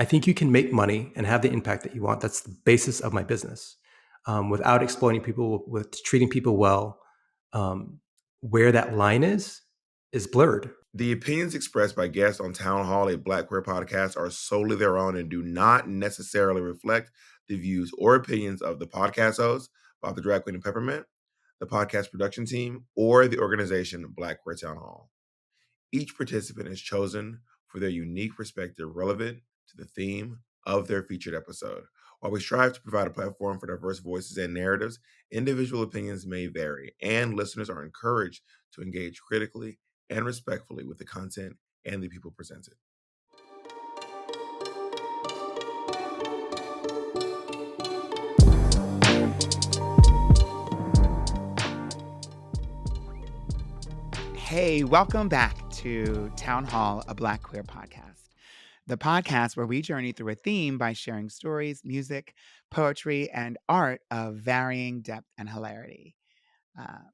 I think you can make money and have the impact that you want. That's the basis of my business. Without exploiting people, with treating people well, um, where that line is blurred. The opinions expressed by guests on Town Hall, a Black Queer podcast, are solely their own and do not necessarily reflect the views or opinions of the podcast host, Bob the Drag Queen and Peppermint, the podcast production team, or the organization Black Queer Town Hall. Each participant is chosen for their unique perspective relevant to the theme of their featured episode. While we strive to provide a platform for diverse voices and narratives, individual opinions may vary, and listeners are encouraged to engage critically and respectfully with the content and the people presented. Hey, welcome back to Town Hall, a Black Queer podcast. The podcast where we journey through a theme by sharing stories, music, poetry, and art of varying depth and hilarity.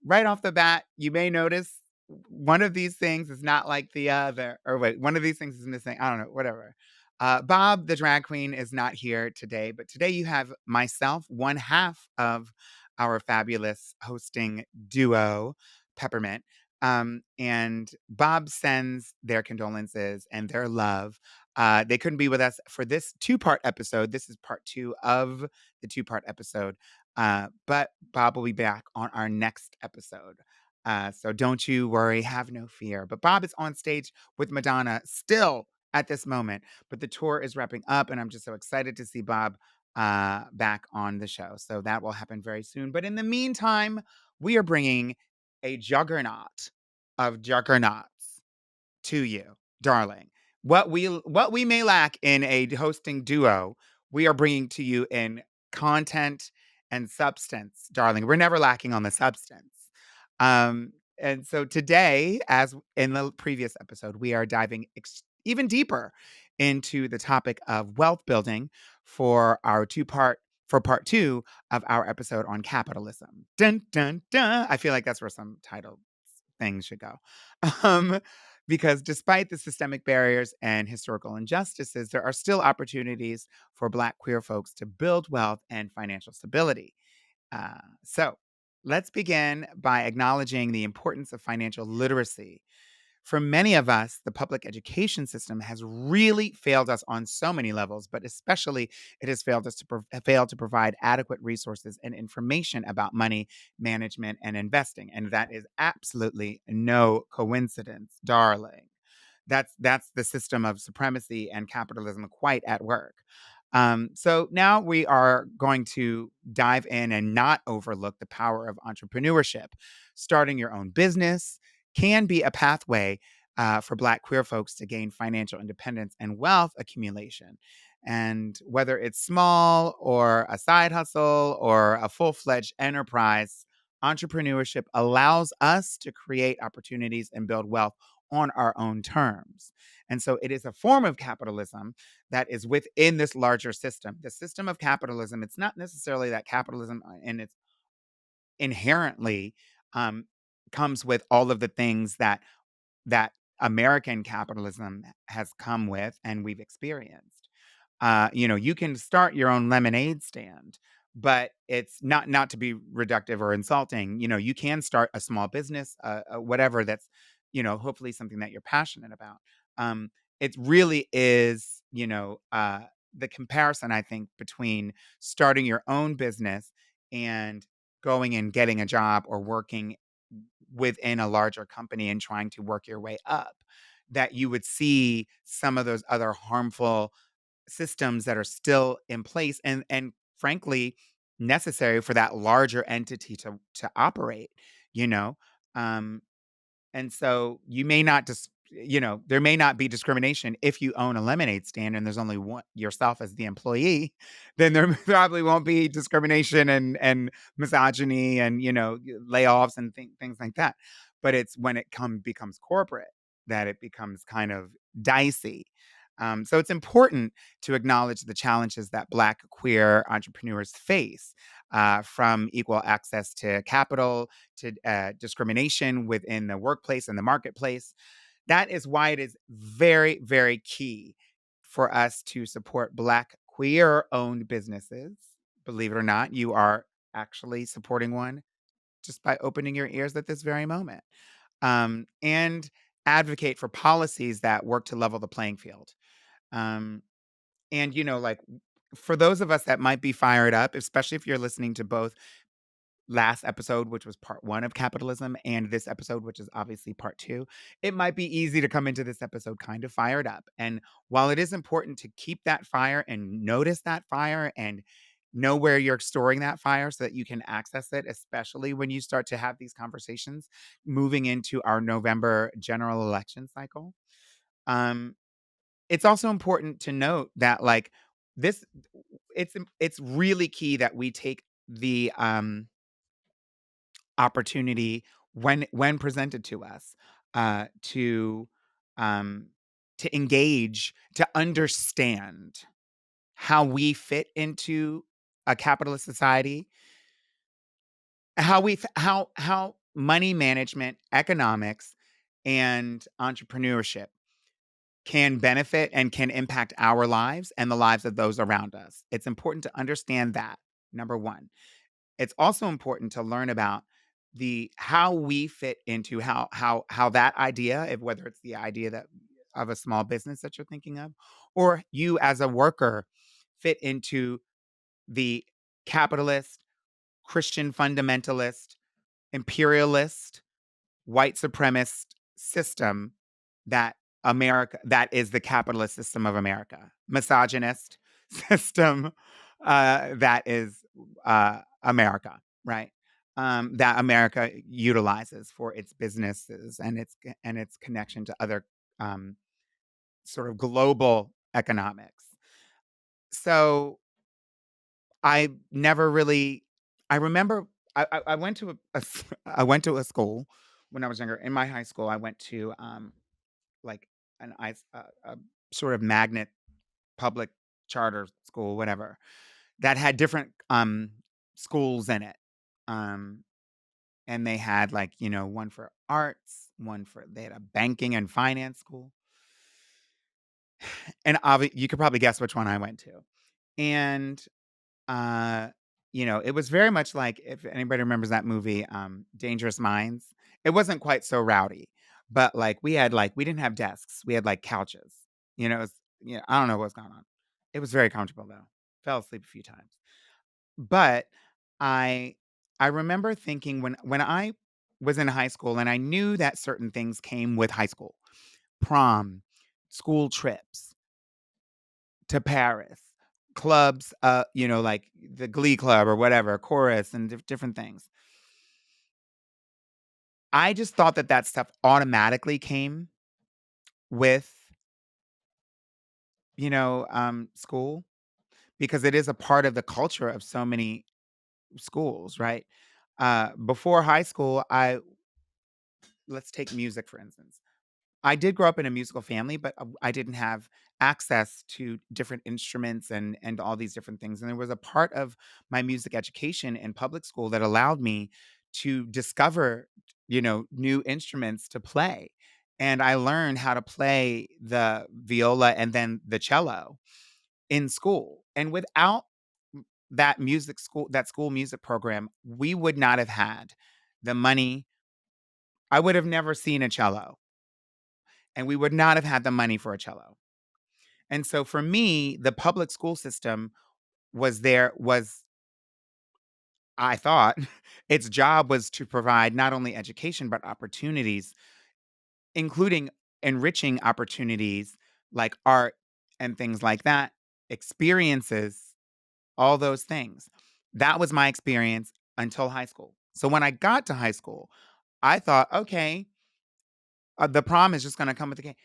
Right off the bat, you may notice one of these things is not like the other. Or wait, one of these things is missing. I don't know, whatever. Bob, the drag queen, is not here today, but today you have myself, one half of our fabulous hosting duo, Peppermint. And Bob sends their condolences and their love. They couldn't be with us for this two-part episode. This is part 2 of the two-part episode. But Bob will be back on our next episode. So don't you worry, have no fear. But Bob is on stage with Madonna still at this moment. But the tour is wrapping up, and I'm just so excited to see Bob back on the show. So that will happen very soon. But in the meantime, we are bringing a juggernaut of juggernauts to you, darling. What we may lack in a hosting duo, we are bringing to you in content and substance, darling. We're never lacking on the substance. And so today, as in the previous episode, we are diving even deeper into the topic of wealth building for our part 2 of our episode on capitalism. Dun dun dun. I feel like that's where some title things should go. Um, because despite the systemic barriers and historical injustices, there are still opportunities for Black queer folks to build wealth and financial stability. So let's begin by acknowledging the importance of financial literacy. For many of us, the public education system has really failed us on so many levels, but especially it has failed us to failed to provide adequate resources and information about money management and investing. And that is absolutely no coincidence, darling. That's the system of supremacy and capitalism quite at work. So now we are going to dive in and not overlook the power of entrepreneurship. Starting your own business can be a pathway for Black queer folks to gain financial independence and wealth accumulation. And whether it's small or a side hustle or a full fledged enterprise, entrepreneurship allows us to create opportunities and build wealth on our own terms. And so it is a form of capitalism that is within this larger system. The system of capitalism, it's not necessarily that capitalism in its inherently um, comes with all of the things that American capitalism has come with and we've experienced. You can start your own lemonade stand, but it's not to be reductive or insulting. You can start a small business, whatever that's, hopefully something that you're passionate about. Um, it really is, the comparison, I think, between starting your own business and going and getting a job or working within a larger company and trying to work your way up, that you would see some of those other harmful systems that are still in place and frankly necessary for that larger entity to operate, you know? Um, and so you may not just, there may not be discrimination if you own a lemonade stand and there's only one yourself as the employee, then there probably won't be discrimination and misogyny and, layoffs and things like that. But it's when it becomes corporate that it becomes kind of dicey. So it's important to acknowledge the challenges that Black queer entrepreneurs face, from equal access to capital to discrimination within the workplace and the marketplace. That is why it is very, very key for us to support Black queer-owned businesses. Believe it or not, you are actually supporting one just by opening your ears at this very moment. And advocate for policies that work to level the playing field. Um, and, like, for those of us that might be fired up, especially if you're listening to both last episode, which was part 1 of Capitalism, and this episode, which is obviously part 2, it might be easy to come into this episode kind of fired up. And while it is important to keep that fire and notice that fire and know where you're storing that fire so that you can access it, especially when you start to have these conversations moving into our November general election cycle. Um, it's also important to note that, like, this, it's really key that we take the opportunity when presented to us, uh, to um, to engage, to understand how we fit into a capitalist society, how money management, economics, and entrepreneurship can benefit and can impact our lives and the lives of those around us. It's important to understand that, number one. It's also important to learn about the how we fit into how that idea, if whether it's the idea that of a small business that you're thinking of, or you as a worker fit into the capitalist, Christian fundamentalist, imperialist, white supremacist system that is the capitalist system of America, misogynist system that is America, right? That America utilizes for its businesses and its connection to other um, sort of global economics. So I never really. I remember I went to I went to a school when I was younger. In my high school, I went to like a sort of magnet public charter school, whatever, that had different schools in it. Um, and they had, like, one for arts, they had a banking and finance school. And you could probably guess which one I went to. And Uh, it was very much like, if anybody remembers that movie, Dangerous Minds. It wasn't quite so rowdy, but, like, we didn't have desks. We had, like, couches. I don't know what's going on. It was very comfortable though. Fell asleep a few times. But I I remember thinking when I was in high school and I knew that certain things came with high school. Prom, school trips to Paris, clubs, like the Glee Club or whatever, chorus and different things. I just thought that stuff automatically came with, school, because it is a part of the culture of so many schools, right? Before high school, let's take music for instance. I did grow up in a musical family, but I didn't have access to different instruments and all these different things. And there was a part of my music education in public school that allowed me to discover, new instruments to play. And I learned how to play the viola and then the cello in school. And without that school music program, we would not have had the money. I would have never seen a cello, and we would not have had the money for a cello. And so for me, the public school system was I thought its job was to provide not only education but opportunities, including enriching opportunities like art and things like that, experiences, all those things. That was my experience until high school. So when I got to high school, I thought, okay, the prom is just going to come with the game.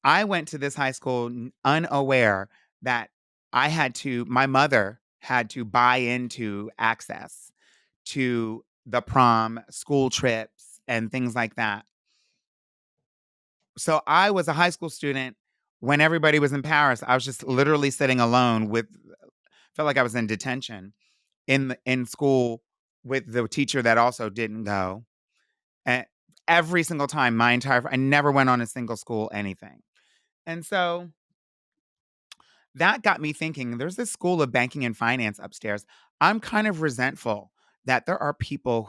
I went to this high school unaware that my mother had to buy into access to the prom, school trips, and things like that. So I was a high school student when everybody was in Paris. I was just literally sitting alone felt like I was in detention in school with the teacher that also didn't go. And every single time, I never went on a single school anything. And so that got me thinking, there's this school of banking and finance upstairs. I'm kind of resentful that there are people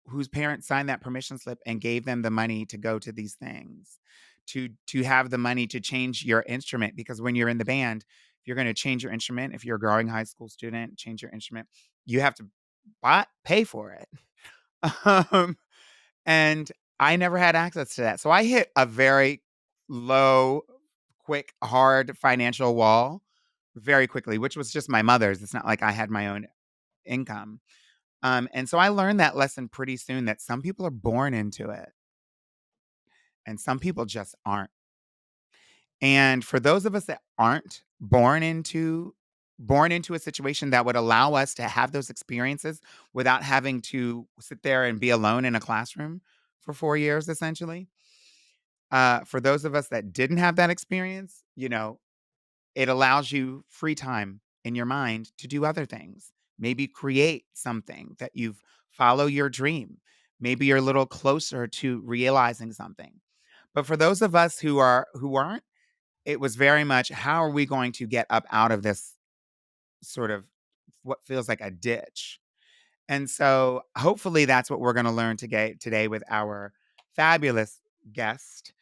whose parents signed that permission slip and gave them the money to go to these things, to have the money to change your instrument. Because when you're in the band, if you're going to change your instrument, if you're a growing high school student, change your instrument, you have to pay for it. Um, and I never had access to that. So I hit a very low, quick, hard financial wall very quickly, which was just my mother's. It's not like I had my own income. And so I learned that lesson pretty soon, that some people are born into it and some people just aren't. And for those of us that aren't born into a situation that would allow us to have those experiences without having to sit there and be alone in a classroom for 4 years, essentially. For those of us that didn't have that experience, it allows you free time in your mind to do other things. Maybe create something that you've follow your dream. Maybe you're a little closer to realizing something. But for those of us who aren't, it was very much, how are we going to get up out of this sort of what feels like a ditch? And so hopefully that's what we're going to learn today with our fabulous guest.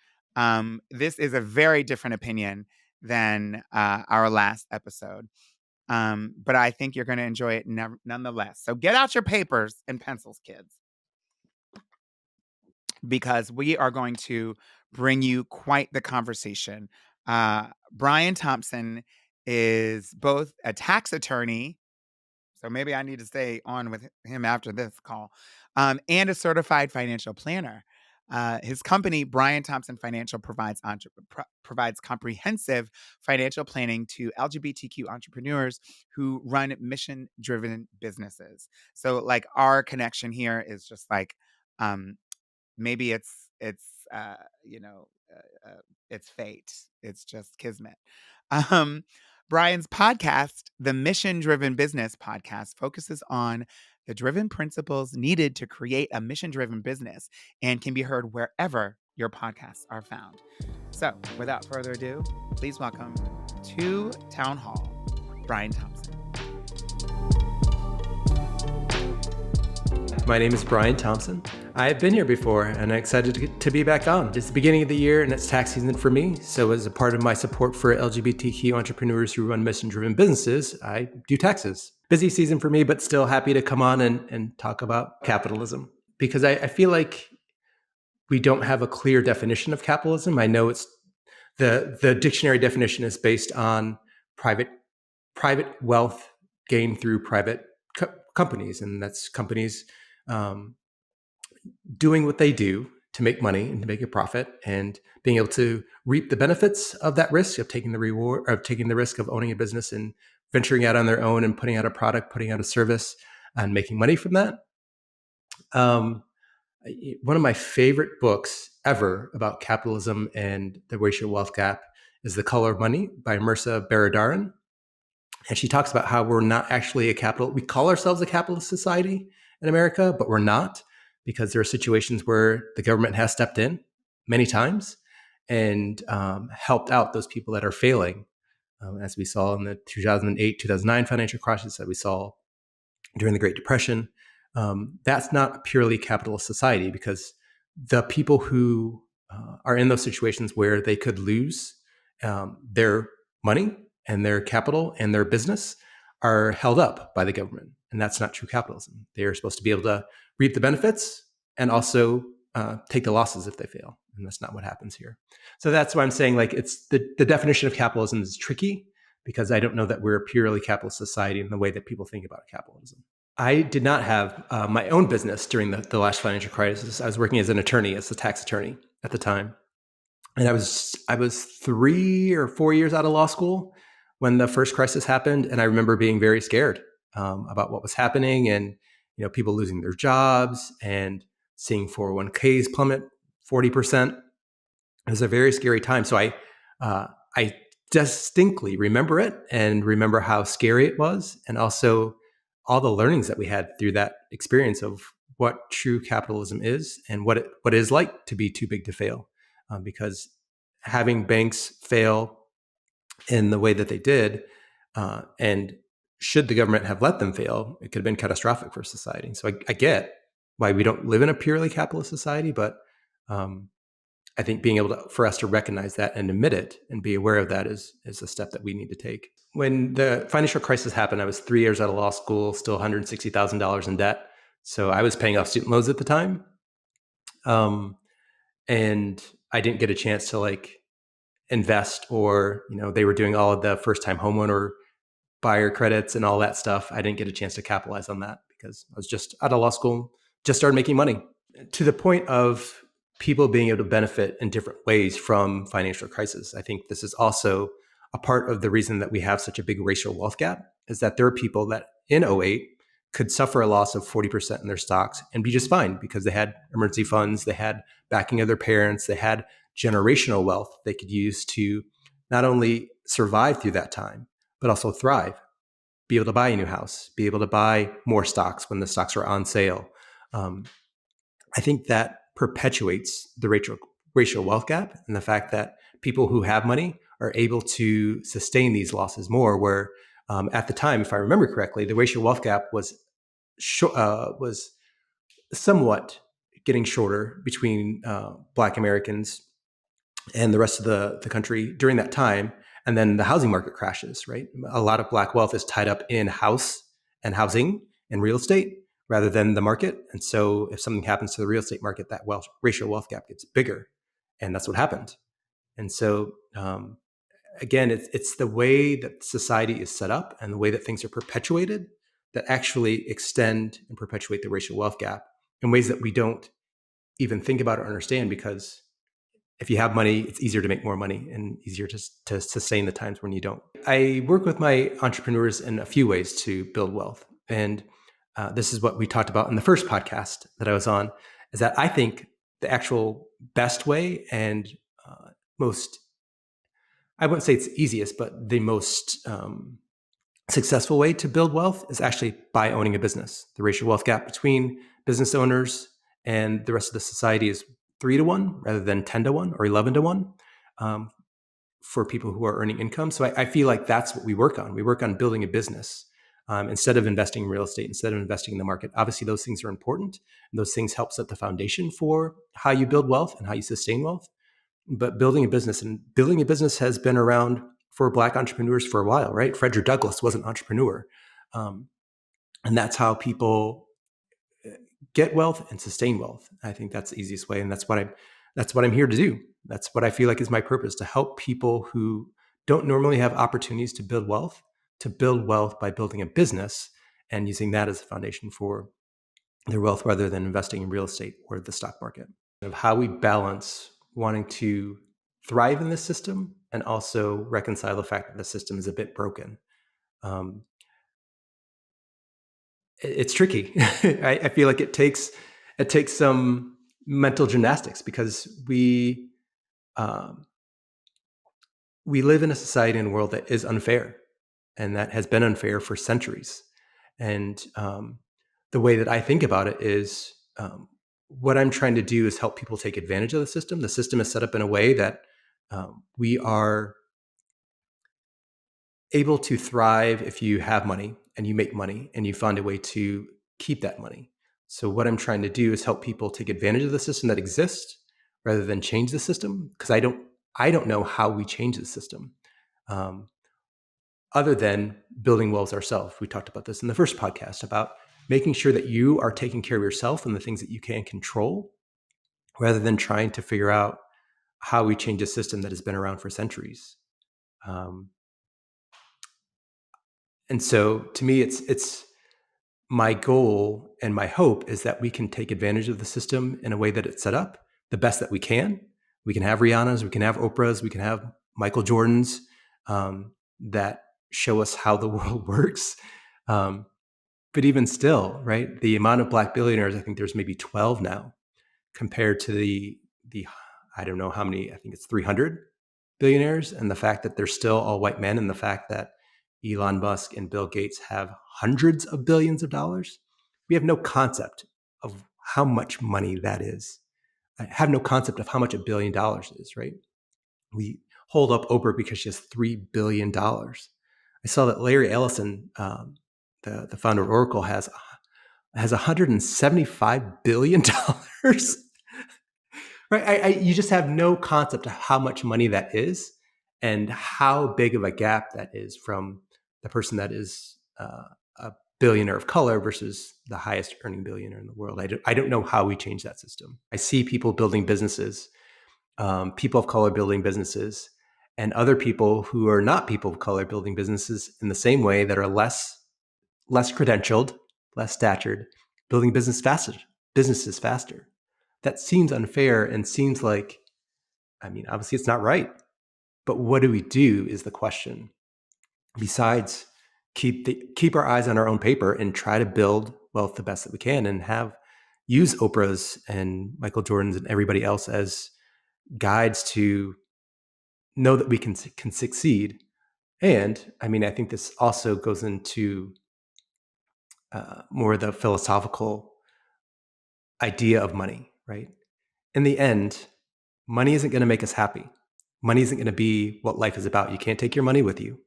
This is a very different opinion than our last episode. But I think you're going to enjoy it nonetheless. So get out your papers and pencils, kids, because we are going to bring you quite the conversation. Brian Thompson is both a tax attorney, so maybe I need to stay on with him after this call, and a certified financial planner. His company, Brian Thompson Financial, provides comprehensive financial planning to LGBTQ entrepreneurs who run mission-driven businesses. So, like, our connection here is just like, maybe uh, you know it's fate. It's just kismet. Um, Brian's podcast, the Mission Driven Business Podcast, focuses on the driven principles needed to create a mission driven business and can be heard wherever your podcasts are found. So, without further ado, please welcome to Town Hall, Brian Thompson. My name is Brian Thompson. I've been here before and I'm excited to be back on. It's the beginning of the year and it's tax season for me. So as a part of my support for LGBTQ entrepreneurs who run mission-driven businesses, I do taxes. Busy season for me, but still happy to come on and talk about capitalism. Because I feel like we don't have a clear definition of capitalism. I know it's the dictionary definition is based on private wealth gained through private companies, and that's companies doing what they do to make money and to make a profit, and being able to reap the benefits of that risk of taking the reward of taking the risk of owning a business and venturing out on their own and putting out a product, putting out a service, and making money from that. One of my favorite books ever about capitalism and the racial wealth gap is The Color of Money by Mirza Baradaran. And she talks about how we're not actually we call ourselves a capitalist society in America, but we're not, because there are situations where the government has stepped in many times and helped out those people that are failing, as we saw in the 2008, 2009 financial crisis, that we saw during the Great Depression. That's not a purely capitalist society, because the people who are in those situations where they could lose their money and their capital and their business are held up by the government. And that's not true capitalism. They are supposed to be able to reap the benefits and also take the losses if they fail. And that's not what happens here. So that's why I'm saying, like, it's the definition of capitalism is tricky, because I don't know that we're a purely capitalist society in the way that people think about capitalism. I did not have my own business during the last financial crisis. I was working as an attorney, as a tax attorney at the time. And I was 3 or 4 years out of law school when the first crisis happened. And I remember being very scared about what was happening, and people losing their jobs and seeing 401ks plummet 40%. It was a very scary time. So I distinctly remember it and remember how scary it was, and also all the learnings that we had through that experience of what true capitalism is and what it is like to be too big to fail. Because having banks fail, in the way that they did. And should the government have let them fail, it could have been catastrophic for society. So I get why we don't live in a purely capitalist society, but I think being able for us to recognize that and admit it and be aware of that is a step that we need to take. When the financial crisis happened, I was 3 years out of law school, still $160,000 in debt. So I was paying off student loans at the time. And I didn't get a chance to like invest, or, they were doing all of the first time homeowner buyer credits and all that stuff. I didn't get a chance to capitalize on that because I was just out of law school, just started making money. To the point of people being able to benefit in different ways from financial crisis, I think this is also a part of the reason that we have such a big racial wealth gap, is that there are people that in '08 could suffer a loss of 40% in their stocks and be just fine because they had emergency funds, they had backing of their parents, they had generational wealth they could use to not only survive through that time, but also thrive, be able to buy a new house, be able to buy more stocks when the stocks are on sale. I think that perpetuates the racial wealth gap, and the fact that people who have money are able to sustain these losses more, where at the time, if I remember correctly, the racial wealth gap was somewhat getting shorter between Black Americans and the rest of the country during that time. And then the housing market crashes, right? A lot of Black wealth is tied up in house and housing and real estate rather than the market. And so if something happens to the real estate market, that racial wealth gap gets bigger. And that's what happened. And so, again, it's the way that society is set up and the way that things are perpetuated that actually extend and perpetuate the racial wealth gap in ways that we don't even think about or understand, because if you have money, it's easier to make more money and easier to sustain the times when you don't. I work with my entrepreneurs in a few ways to build wealth. And this is what we talked about in the first podcast that I was on, is that I think the actual best way and most, I wouldn't say it's easiest, but the most successful way to build wealth is actually by owning a business. The racial wealth gap between business owners and the rest of the society is 3-1 rather than 10-1 or 11-1 for people who are earning income. So I feel like that's what we work on. We work on building a business instead of investing in real estate, instead of investing in the market. Obviously, those things are important. And those things help set the foundation for how you build wealth and how you sustain wealth. But building a business has been around for Black entrepreneurs for a while, right? Frederick Douglass was an entrepreneur. And that's how people get wealth and sustain wealth. I think that's the easiest way. And that's what I'm here to do. That's what I feel like is my purpose, to help people who don't normally have opportunities to build wealth by building a business and using that as a foundation for their wealth rather than investing in real estate or the stock market. Of how we balance wanting to thrive in this system and also reconcile the fact that the system is a bit broken. It's tricky. I feel like it takes some mental gymnastics, because we live in a society and a world that is unfair, and that has been unfair for centuries. And the way that I think about it is, what I'm trying to do is help people take advantage of the system. The system is set up in a way that we are able to thrive if you have money and you make money and you find a way to keep that money. So what I'm trying to do is help people take advantage of the system that exists rather than change the system, because I don't know how we change the system other than building wealth ourselves. We talked about this in the first podcast about making sure that you are taking care of yourself and the things that you can control, rather than trying to figure out how we change a system that has been around for centuries. And so to me, it's my goal and my hope is that we can take advantage of the system in a way that it's set up the best that we can. We can have Rihanna's, we can have Oprah's, we can have Michael Jordan's that show us how the world works. But even still, right, the amount of Black billionaires, I think there's maybe 12 now, compared to the I don't know how many, I think it's 300 billionaires. And the fact that they're still all white men, and the fact that Elon Musk and Bill Gates have hundreds of billions of dollars, we have no concept of how much money that is. I have no concept of how much $1 billion is, right? We hold up Oprah because she has $3 billion. I saw that Larry Ellison, the founder of Oracle, has $175 billion. Right? You just have no concept of how much money that is and how big of a gap that is from the person that is a billionaire of color versus the highest earning billionaire in the world. I don't know how we change that system. I see people building businesses, people of color building businesses, and other people who are not people of color building businesses in the same way that are less credentialed, less statured, building businesses faster. That seems unfair and seems like, I mean, obviously it's not right. But what do we do is the question. Besides keep our eyes on our own paper and try to build wealth the best that we can and use Oprah's and Michael Jordan's and everybody else as guides to know that we can succeed. And I mean, I think this also goes into more of the philosophical idea of money, right? In the end, money isn't going to make us happy. Money isn't going to be what life is about. You can't take your money with you.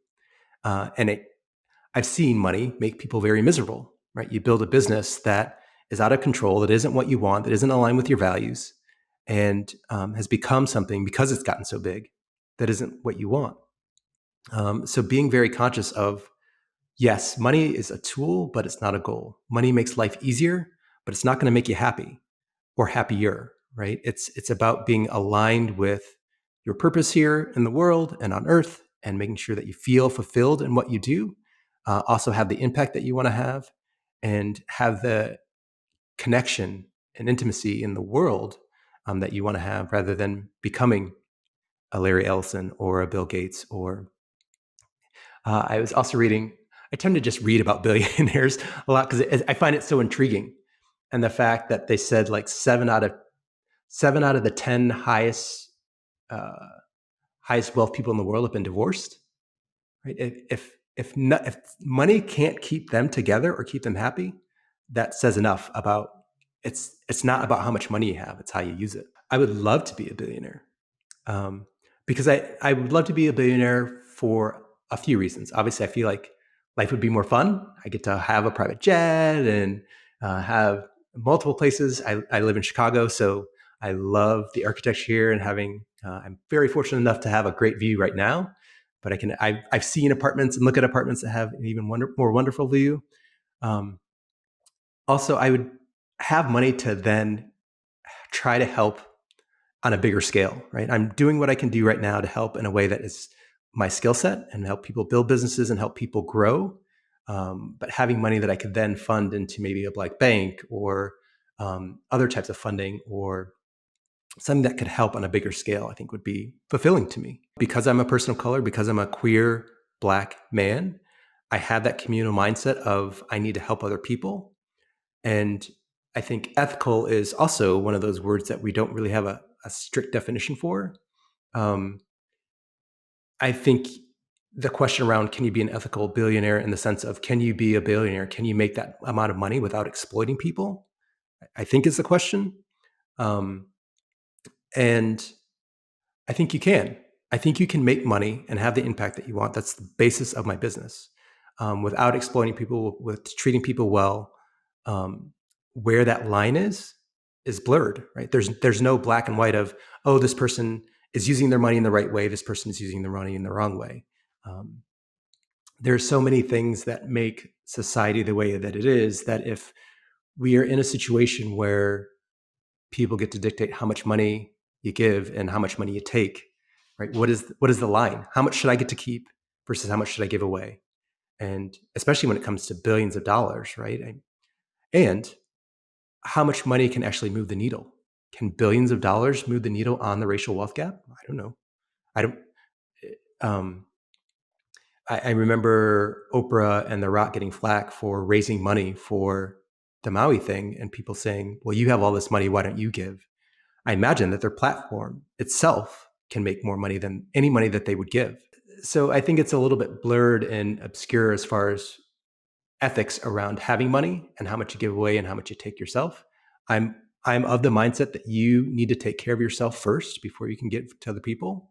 I've seen money make people very miserable, right? You build a business that is out of control, that isn't what you want, that isn't aligned with your values, and has become something because it's gotten so big that isn't what you want. So being very conscious of, yes, money is a tool, but it's not a goal. Money makes life easier, but it's not going to make you happy or happier, right? It's about being aligned with your purpose here in the world and on earth and making sure that you feel fulfilled in what you do, also have the impact that you want to have, and have the connection and intimacy in the world that you want to have, rather than becoming a Larry Ellison or a Bill Gates. Or I was also reading, I tend to just read about billionaires a lot because I find it so intriguing. And the fact that they said like seven out of the 10 highest wealth people in the world have been divorced. Right? If money can't keep them together or keep them happy, that says enough about it's not about how much money you have, it's how you use it. I would love to be a billionaire, because I would love to be a billionaire for a few reasons. Obviously, I feel like life would be more fun. I get to have a private jet and have multiple places. I live in Chicago, so I love the architecture here and I'm very fortunate enough to have a great view right now. But I've seen apartments and look at apartments that have an even more wonderful view. Also, I would have money to then try to help on a bigger scale, right? I'm doing what I can do right now to help in a way that is my skill set and help people build businesses and help people grow. But having money that I could then fund into maybe a black bank or other types of funding or something that could help on a bigger scale, I think would be fulfilling to me. Because I'm a person of color, because I'm a queer Black man, I have that communal mindset of I need to help other people. And I think ethical is also one of those words that we don't really have a strict definition for. I think the question around can you be an ethical billionaire in the sense of can you be a billionaire? Can you make that amount of money without exploiting people? I think is the question. And I think you can. I think you can make money and have the impact that you want. That's the basis of my business, without exploiting people, with treating people well. Where that line is blurred, right? There's no black and white of, oh, this person is using their money in the right way, this person is using their money in the wrong way. There's so many things that make society the way that it is, that if we are in a situation where people get to dictate how much money you give and how much money you take, right? What is the line? How much should I get to keep versus how much should I give away? And especially when it comes to billions of dollars, right? And how much money can actually move the needle? Can billions of dollars move the needle on the racial wealth gap? I don't know. I remember Oprah and The Rock getting flack for raising money for the Maui thing and people saying, well, you have all this money, why don't you give? I imagine that their platform itself can make more money than any money that they would give. So I think it's a little bit blurred and obscure as far as ethics around having money and how much you give away and how much you take yourself. I'm of the mindset that you need to take care of yourself first before you can give to other people.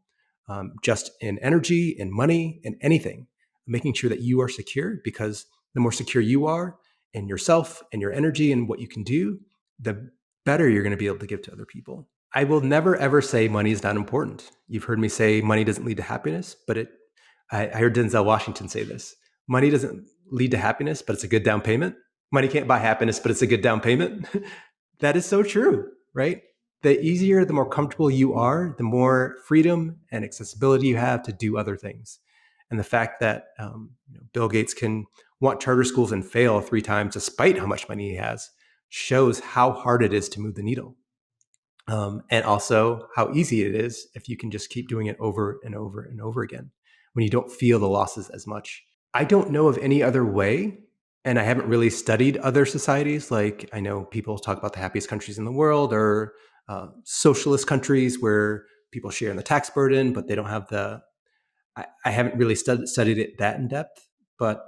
just in energy, in money, in anything, making sure that you are secure, because the more secure you are in yourself and your energy and what you can do, the better you're going to be able to give to other people. I will never, ever say money is not important. You've heard me say money doesn't lead to happiness, but I heard Denzel Washington say this. Money doesn't lead to happiness, but it's a good down payment. Money can't buy happiness, but it's a good down payment. That is so true, right? The easier, the more comfortable you are, the more freedom and accessibility you have to do other things. And the fact that Bill Gates can want charter schools and fail 3 times despite how much money he has shows how hard it is to move the needle. And also how easy it is if you can just keep doing it over and over and over again when you don't feel the losses as much. I don't know of any other way, and I haven't really studied other societies. Like, I know people talk about the happiest countries in the world, or socialist countries where people share in the tax burden, but they don't have the. I haven't really studied it that in depth, but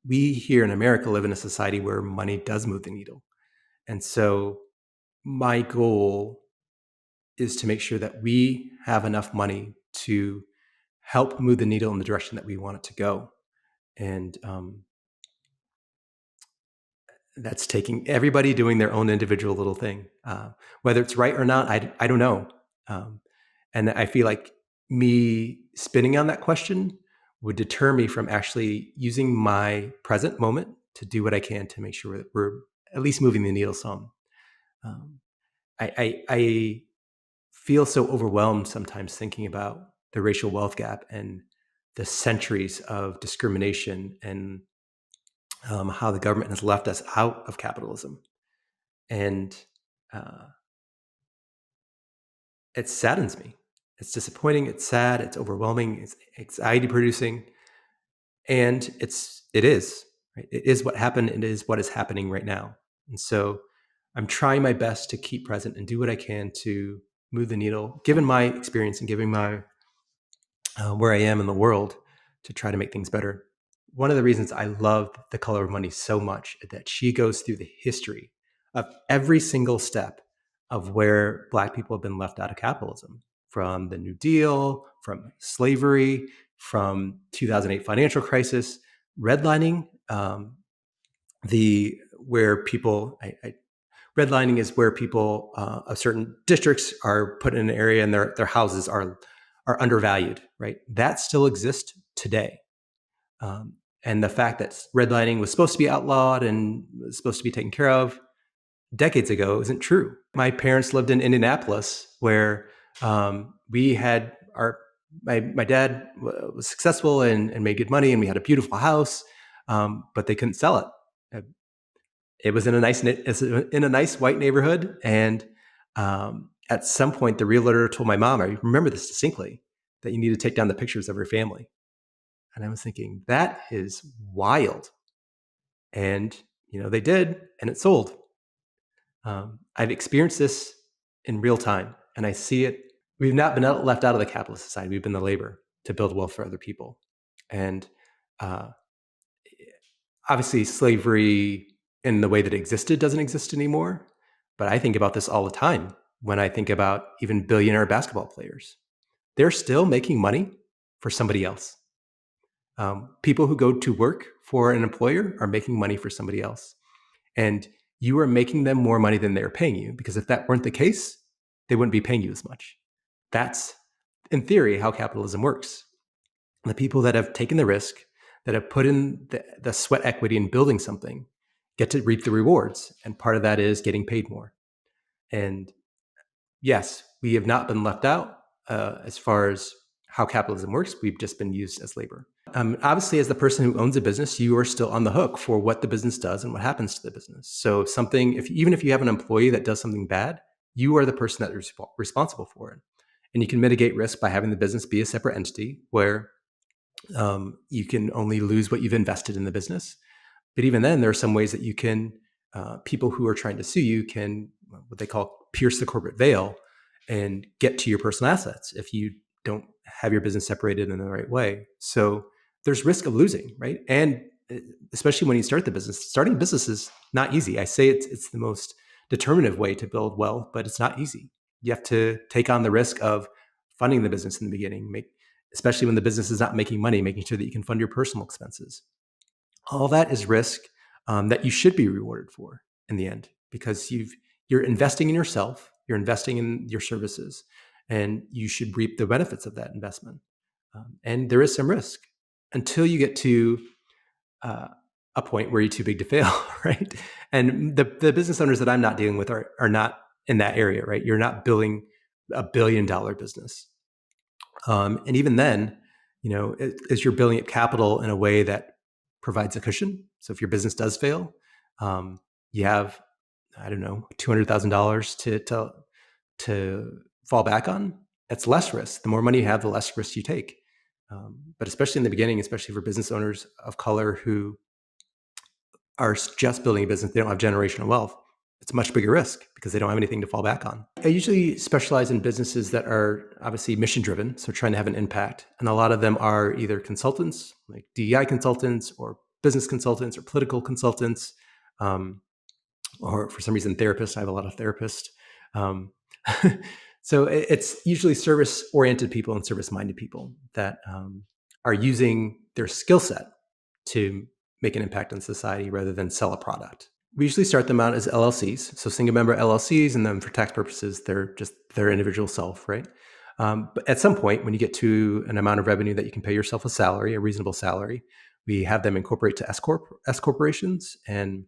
we here in America live in a society where money does move the needle, and so my goal is to make sure that we have enough money to help move the needle in the direction that we want it to go. And that's taking everybody doing their own individual little thing. Whether it's right or not, I don't know. And I feel like me spinning on that question would deter me from actually using my present moment to do what I can to make sure that we're at least moving the needle some. I feel so overwhelmed sometimes thinking about the racial wealth gap and the centuries of discrimination and how the government has left us out of capitalism. And it saddens me. It's disappointing. It's sad. It's overwhelming. It's anxiety producing. And it is, right? It is what happened. It is what is happening right now. And so I'm trying my best to keep present and do what I can to move the needle, given my experience and given my where I am in the world, to try to make things better. One of the reasons I love The Color of Money so much is that she goes through the history of every single step of where Black people have been left out of capitalism, from the New Deal, from slavery, from 2008 financial crisis, redlining, redlining is where people of certain districts are put in an area and their houses are undervalued, right? That still exists today. And the fact that redlining was supposed to be outlawed and was supposed to be taken care of decades ago isn't true. My parents lived in Indianapolis, where we had my dad was successful and made good money, and we had a beautiful house, but they couldn't sell it. It was in a nice white neighborhood, and at some point, the realtor told my mom, I remember this distinctly, that you need to take down the pictures of your family. And I was thinking, that is wild. And they did, and it sold. I've experienced this in real time, and I see it. We've not been left out of the capitalist society. We've been the labor to build wealth for other people. And obviously, slavery in the way that it existed doesn't exist anymore. But I think about this all the time when I think about even billionaire basketball players. They're still making money for somebody else. People who go to work for an employer are making money for somebody else. And you are making them more money than they're paying you, because if that weren't the case, they wouldn't be paying you as much. That's, in theory, how capitalism works. The people that have taken the risk, that have put in the sweat equity in building something, get to reap the rewards. And part of that is getting paid more. And yes, we have not been left out as far as how capitalism works. We've just been used as labor. Obviously, as the person who owns a business, you are still on the hook for what the business does and what happens to the business. So even if you have an employee that does something bad, you are the person that is responsible for it. And you can mitigate risk by having the business be a separate entity where you can only lose what you've invested in the business. But even then, there are some ways that you can, people who are trying to sue you can, what they call, pierce the corporate veil and get to your personal assets if you don't have your business separated in the right way. So there's risk of losing, right? And especially when you start the business, starting a business is not easy. I say it's the most determinative way to build wealth, but it's not easy. You have to take on the risk of funding the business in the beginning, especially when the business is not making money, making sure that you can fund your personal expenses. All that is risk that you should be rewarded for in the end, because you're investing in yourself, you're investing in your services, and you should reap the benefits of that investment. And there is some risk until you get to a point where you're too big to fail, right? And the business owners that I'm not dealing with are not in that area, right? You're not building $1 billion business. And even then, as you're building up capital in a way that provides a cushion. So if your business does fail, you have, I don't know, $200,000 to fall back on. That's less risk. The more money you have, the less risk you take. But especially in the beginning, especially for business owners of color who are just building a business, they don't have generational wealth. It's a much bigger risk because they don't have anything to fall back on. I usually specialize in businesses that are obviously mission driven, so trying to have an impact. And a lot of them are either consultants, like DEI consultants, or business consultants, or political consultants, or for some reason therapists. I have a lot of therapists. So it's usually service oriented people and service minded people that are using their skill set to make an impact on society rather than sell a product. We usually start them out as LLCs, so single member LLCs, and then for tax purposes, they're just their individual self, right? But at some point, when you get to an amount of revenue that you can pay yourself a salary, a reasonable salary, we have them incorporate to S corporations, and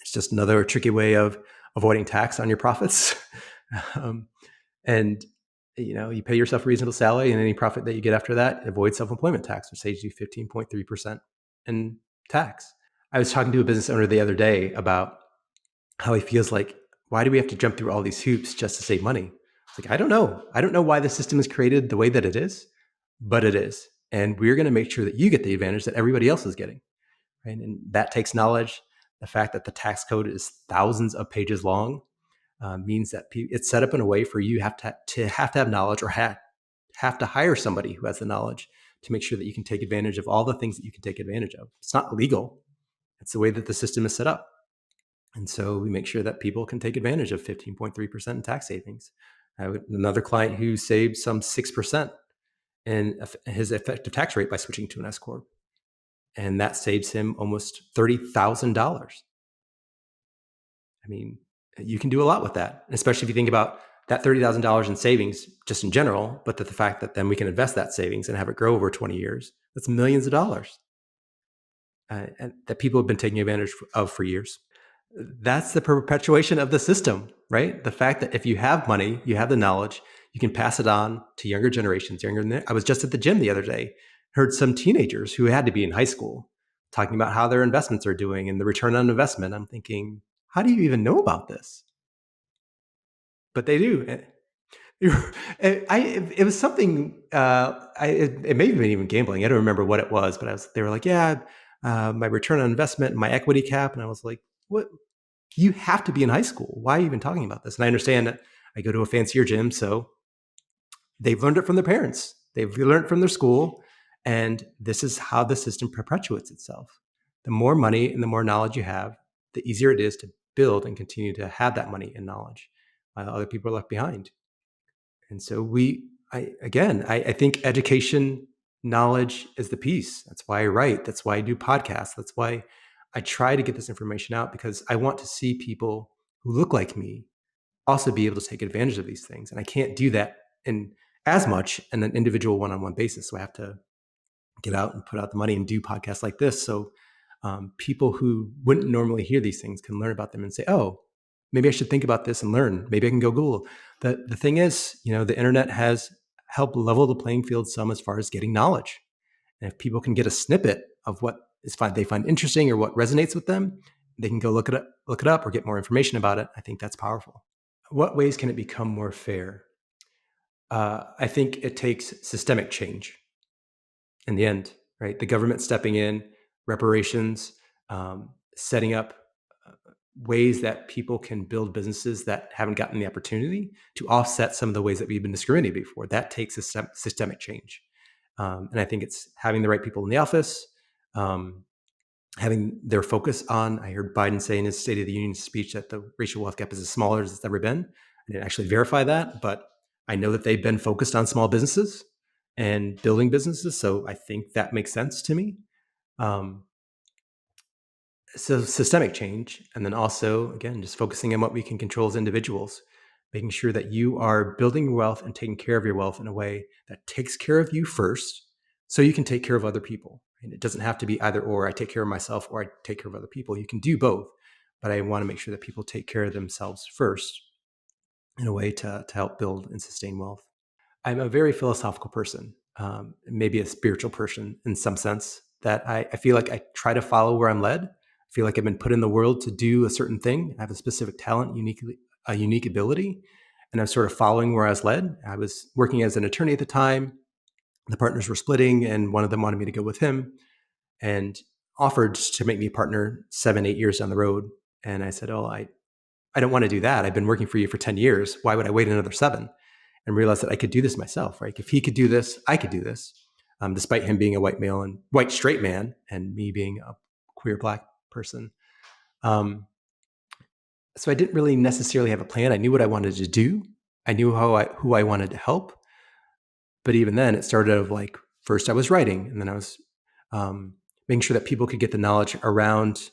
it's just another tricky way of avoiding tax on your profits. And you pay yourself a reasonable salary, and any profit that you get after that avoids self-employment tax, which saves you 15.3% in tax. I was talking to a business owner the other day about how he feels like, why do we have to jump through all these hoops just to save money? It's like, I don't know. I don't know why the system is created the way that it is, but it is. And we're going to make sure that you get the advantage that everybody else is getting. Right? And that takes knowledge. The fact that the tax code is thousands of pages long means that it's set up in a way for you have to have knowledge, or have to hire somebody who has the knowledge to make sure that you can take advantage of all the things that you can take advantage of. It's not illegal. It's the way that the system is set up. And so we make sure that people can take advantage of 15.3% in tax savings. I have another client who saved some 6% in his effective tax rate by switching to an S corp. And that saves him almost $30,000. I mean, you can do a lot with that, especially if you think about that $30,000 in savings just in general, but the fact that then we can invest that savings and have it grow over 20 years, that's millions of dollars and that people have been taking advantage of for years. That's the perpetuation of the system, right? The fact that if you have money, you have the knowledge, you can pass it on to younger generations. I was just at the gym the other day, heard some teenagers who had to be in high school talking about how their investments are doing and the return on investment. I'm thinking, how do you even know about this? But they do. It was something. It may have been even gambling. I don't remember what it was, but they were like, "Yeah, my return on investment, my equity cap," and I was like, "What? You have to be in high school. Why are you even talking about this?" And I understand that I go to a fancier gym, so they've learned it from their parents. They've learned it from their school, and this is how the system perpetuates itself. The more money and the more knowledge you have, the easier it is to build and continue to have that money and knowledge while other people are left behind. And so I think education, knowledge is the piece. That's why I write. That's why I do podcasts. That's why I try to get this information out, because I want to see people who look like me also be able to take advantage of these things. And I can't do that in as much in an individual one-on-one basis. So I have to get out and put out the money and do podcasts like this. So people who wouldn't normally hear these things can learn about them and say, oh, maybe I should think about this and learn. Maybe I can go Google. The thing is, the internet has helped level the playing field some as far as getting knowledge. And if people can get a snippet of what they find interesting or what resonates with them, they can go look it up or get more information about it. I think that's powerful. What ways can it become more fair? I think it takes systemic change in the end, right? The government stepping in, reparations, setting up ways that people can build businesses that haven't gotten the opportunity to offset some of the ways that we've been discriminated before. That takes systemic change. And I think it's having the right people in the office, having their focus on, I heard Biden say in his State of the Union speech that the racial wealth gap is as smaller as it's ever been. I didn't actually verify that, but I know that they've been focused on small businesses and building businesses, so I think that makes sense to me. Um, so systemic change, and then also, again, just focusing on what we can control as individuals, making sure that you are building wealth and taking care of your wealth in a way that takes care of you first so you can take care of other people. And it doesn't have to be either or. I take care of myself or I take care of other people. You can do both, but I want to make sure that people take care of themselves first in a way to help build and sustain wealth. I'm a very philosophical person, maybe a spiritual person in some sense, that I feel like I try to follow where I'm led. I feel like I've been put in the world to do a certain thing. I have a specific talent, a unique ability, and I'm sort of following where I was led. I was working as an attorney at the time. The partners were splitting, and one of them wanted me to go with him and offered to make me partner 7, 8 years down the road. And I said, "Oh, I don't want to do that. I've been working for you for 10 years. Why would I wait another 7?" And realized that I could do this myself, right? If he could do this, I could do this, despite him being a white male and white straight man and me being a queer Black person. So I didn't really necessarily have a plan. I knew what I wanted to do. I knew who I wanted to help. But even then, it started of like, first I was writing, and then I was making sure that people could get the knowledge around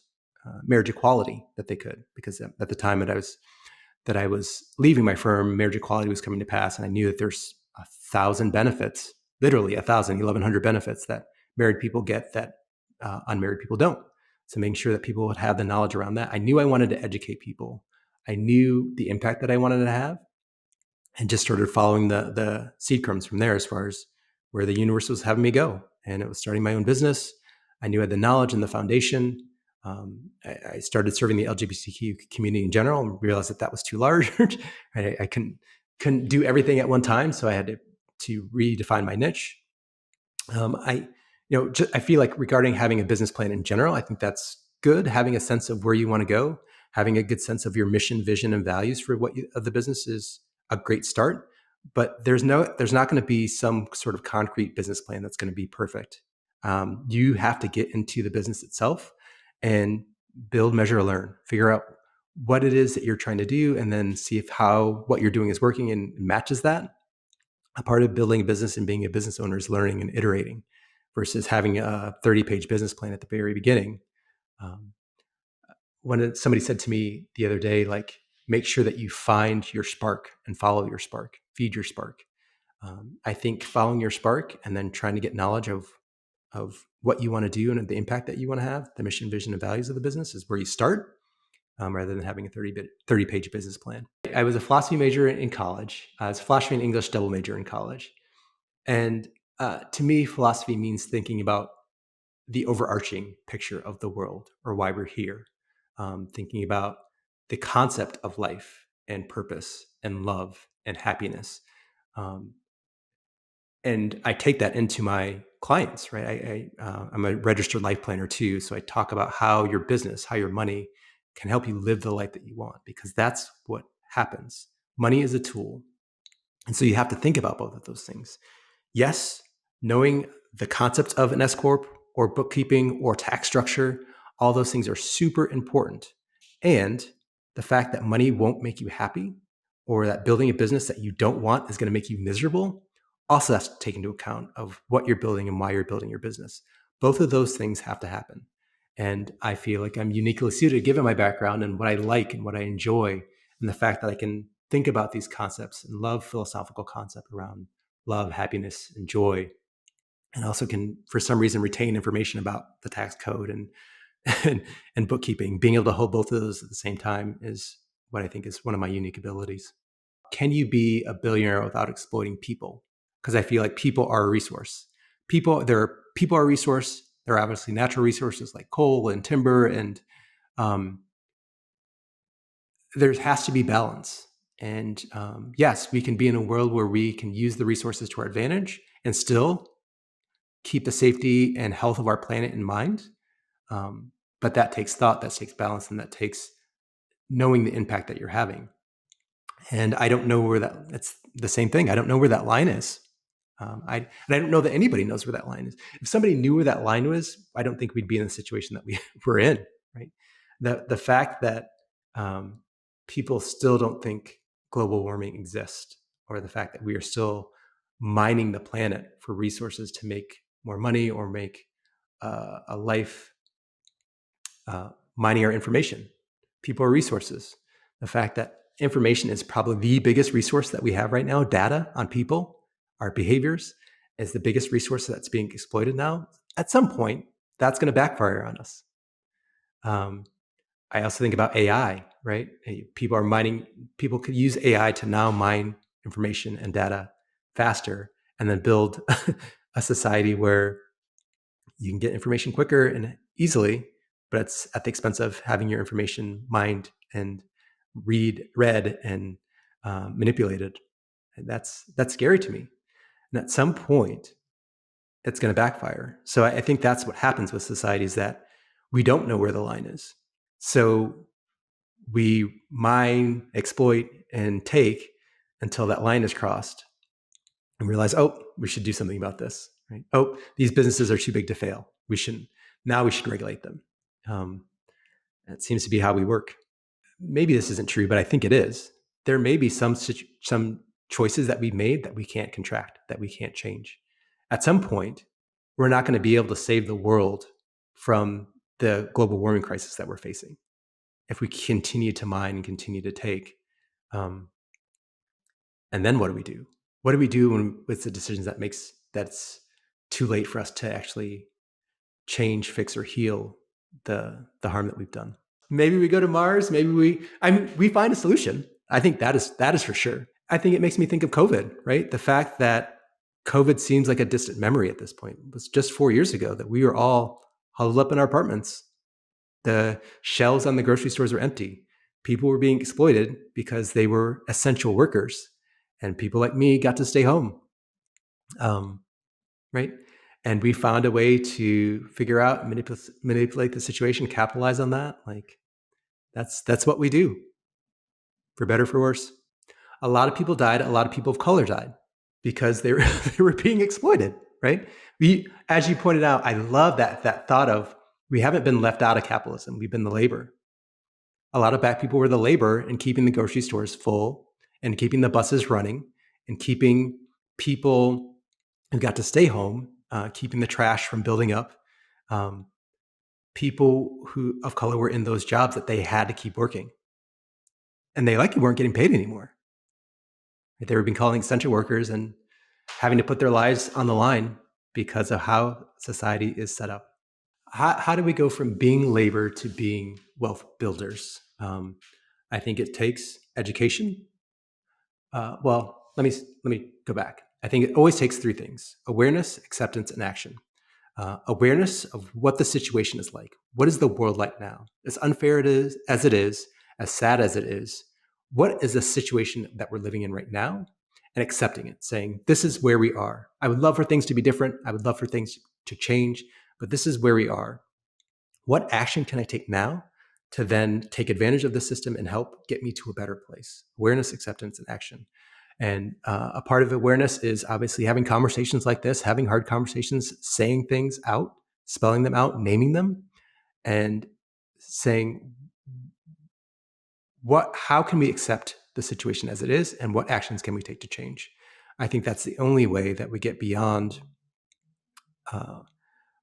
marriage equality that they could, because at the time that I was leaving my firm, marriage equality was coming to pass, and I knew that there's 1,000 benefits, literally 1,000, 1,100 benefits that married people get that unmarried people don't. So making sure that people would have the knowledge around that. I knew I wanted to educate people. I knew the impact that I wanted to have, and just started following the seed crumbs from there as far as where the universe was having me go. And it was starting my own business. I knew I had the knowledge and the foundation. I started serving the LGBTQ community in general and realized that was too large. I couldn't do everything at one time, so I had to redefine my niche. I feel like regarding having a business plan in general, I think that's good. Having a sense of where you want to go, having a good sense of your mission, vision, and values for of the business is a great start. But there's not going to be some sort of concrete business plan that's going to be perfect. You have to get into the business itself and build, measure, learn, figure out what it is that you're trying to do, and then see if what you're doing is working and matches that. A part of building a business and being a business owner is learning and iterating versus having a 30-page business plan at the very beginning. When somebody said to me the other day, like, make sure that you find your spark and follow your spark, feed your spark. I think following your spark and then trying to get knowledge of what you want to do and the impact that you want to have, the mission, vision, and values of the business is where you start, rather than having a 30-page business plan. I was a philosophy major in college. I was a philosophy and English double major in college. And to me, philosophy means thinking about the overarching picture of the world or why we're here, thinking about the concept of life and purpose and love and happiness. And I take that into my clients, right? I'm a registered life planner too. So I talk about how your business, how your money can help you live the life that you want, because that's what happens. Money is a tool. And so you have to think about both of those things. Yes, knowing the concept of an S Corp or bookkeeping or tax structure, all those things are super important. And the fact that money won't make you happy, or that building a business that you don't want is going to make you miserable, also has to take into account of what you're building and why you're building your business. Both of those things have to happen. And I feel like I'm uniquely suited, given my background and what I like and what I enjoy, and the fact that I can think about these concepts and love philosophical concept around love, happiness, and joy, and also can, for some reason, retain information about the tax code and bookkeeping. Being able to hold both of those at the same time is what I think is one of my unique abilities. Can you be a billionaire without exploiting people? Because I feel like people are a resource. People are a resource. There are obviously natural resources like coal and timber, and there has to be balance. And yes, we can be in a world where we can use the resources to our advantage and still keep the safety and health of our planet in mind. But that takes thought, that takes balance, and that takes knowing the impact that you're having. And I don't know it's the same thing. I don't know where that line is. I don't know that anybody knows where that line is. If somebody knew where that line was, I don't think we'd be in the situation that we're in, right? The fact that people still don't think global warming exists, or the fact that we are still mining the planet for resources to make more money or make a life mining our information. People are resources. The fact that information is probably the biggest resource that we have right now, data on people, our behaviors, is the biggest resource that's being exploited now. At some point, that's going to backfire on us. I also think about AI, right? People could use AI to now mine information and data faster and then build a society where you can get information quicker and easily, but it's at the expense of having your information mined and read and manipulated. And that's scary to me. And at some point, it's going to backfire. So I think that's what happens with society, is that we don't know where the line is. So we mine, exploit, and take until that line is crossed and realize, oh, we should do something about this. Right? Oh, these businesses are too big to fail. We should regulate them. That seems to be how we work. Maybe this isn't true, but I think it is. There may be some choices that we've made that we can't contract, that we can't change. At some point, we're not going to be able to save the world from the global warming crisis that we're facing if we continue to mine and continue to take. And then what do we do? What do we do with the decisions that's too late for us to actually change, fix, or heal the harm that we've done? Maybe we go to Mars. Maybe we find a solution. I think that is for sure. I think it makes me think of COVID, right? The fact that COVID seems like a distant memory at this point. It was just 4 years ago that we were all huddled up in our apartments. The shelves on the grocery stores were empty. People were being exploited because they were essential workers, and people like me got to stay home. Right? And we found a way to figure out, manipulate the situation, capitalize on that. Like that's what we do, for better, for worse. A lot of people died. A lot of people of color died because they were being exploited. Right? As you pointed out, I love that thought of, we haven't been left out of capitalism. We've been the labor. A lot of Black people were the labor in keeping the grocery stores full and keeping the buses running and keeping people who got to stay home, keeping the trash from building up. People who of color were in those jobs that they had to keep working. And they likely weren't getting paid anymore. They were being called essential workers and having to put their lives on the line because of how society is set up. How do we go from being labor to being wealth builders? I think it takes education. Well, let me go back. I think it always takes three things: awareness, acceptance, and action. Awareness of what the situation is like. What is the world like now? As unfair as it is, as sad as it is, what is the situation that we're living in right now? And accepting it, saying, this is where we are. I would love for things to be different. I would love for things to change, but this is where we are. What action can I take now to then take advantage of the system and help get me to a better place? Awareness, acceptance, and action. And a part of awareness is obviously having conversations like this, having hard conversations, saying things out, spelling them out, naming them, and saying, how can we accept the situation as it is, and what actions can we take to change? I think that's the only way that we get beyond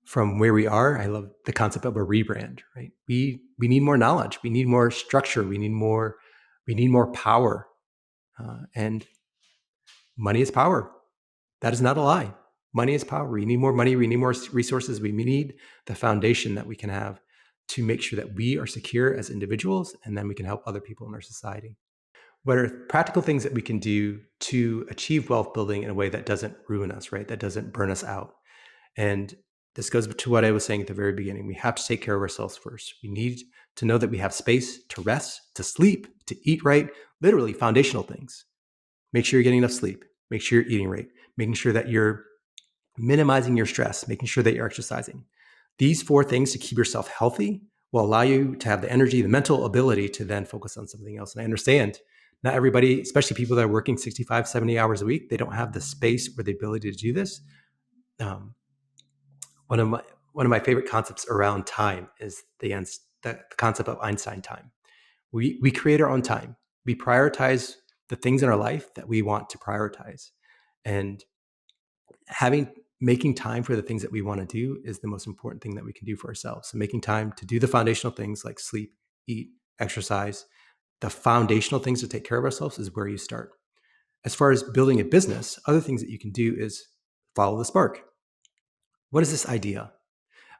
from where we are. I love the concept of a rebrand, right? We need more knowledge. We need more structure. We need more power. And money is power. That is not a lie. Money is power. We need more money. We need more resources. We need the foundation that we can have to make sure that we are secure as individuals, and then we can help other people in our society. What are practical things that we can do to achieve wealth building in a way that doesn't ruin us, right? That doesn't burn us out. And this goes to what I was saying at the very beginning. We have to take care of ourselves first. We need to know that we have space to rest, to sleep, to eat right, literally foundational things. Make sure you're getting enough sleep. Make sure you're eating right. Making sure that you're minimizing your stress, making sure that you're exercising. These 4 things to keep yourself healthy will allow you to have the energy, the mental ability to then focus on something else. And I understand not everybody, especially people that are working 65, 70 hours a week, they don't have the space or the ability to do this. One of my favorite concepts around time is the concept of Einstein time. We create our own time. We prioritize the things in our life that we want to prioritize. And making time for the things that we want to do is the most important thing that we can do for ourselves. So making time to do the foundational things like sleep, eat, exercise, the foundational things to take care of ourselves is where you start. As far as building a business, other things that you can do is follow the spark. What is this idea?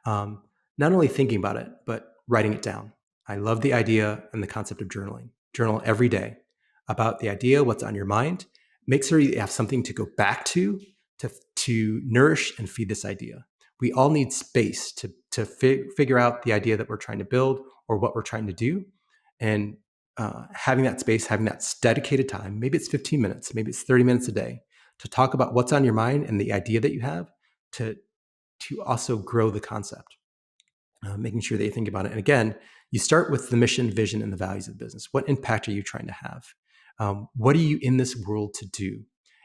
Not only thinking about it, but writing it down. I love the idea and the concept of journaling. Journal every day about the idea, what's on your mind. Make sure you have something to go back to nourish and feed this idea. We all need space to figure out the idea that we're trying to build or what we're trying to do. And having that space, having that dedicated time, maybe it's 15 minutes, maybe it's 30 minutes a day, to talk about what's on your mind and the idea that you have, to also grow the concept, making sure that you think about it. And again, you start with the mission, vision, and the values of the business. What impact are you trying to have? What are you in this world to do?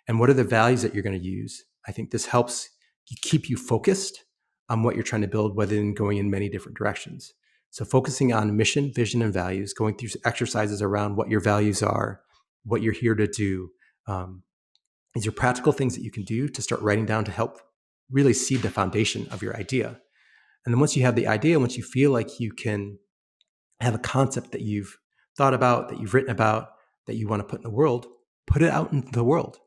And what are the values that you're going to use? I think this helps keep you focused on what you're trying to build, rather than going in many different directions. So focusing on mission, vision, and values, going through exercises around what your values are, what you're here to do. These are practical things that you can do to start writing down to help really seed the foundation of your idea. And then once you have the idea, once you feel like you can have a concept that you've thought about, that you've written about, that you want to put in the world, put it out into the world.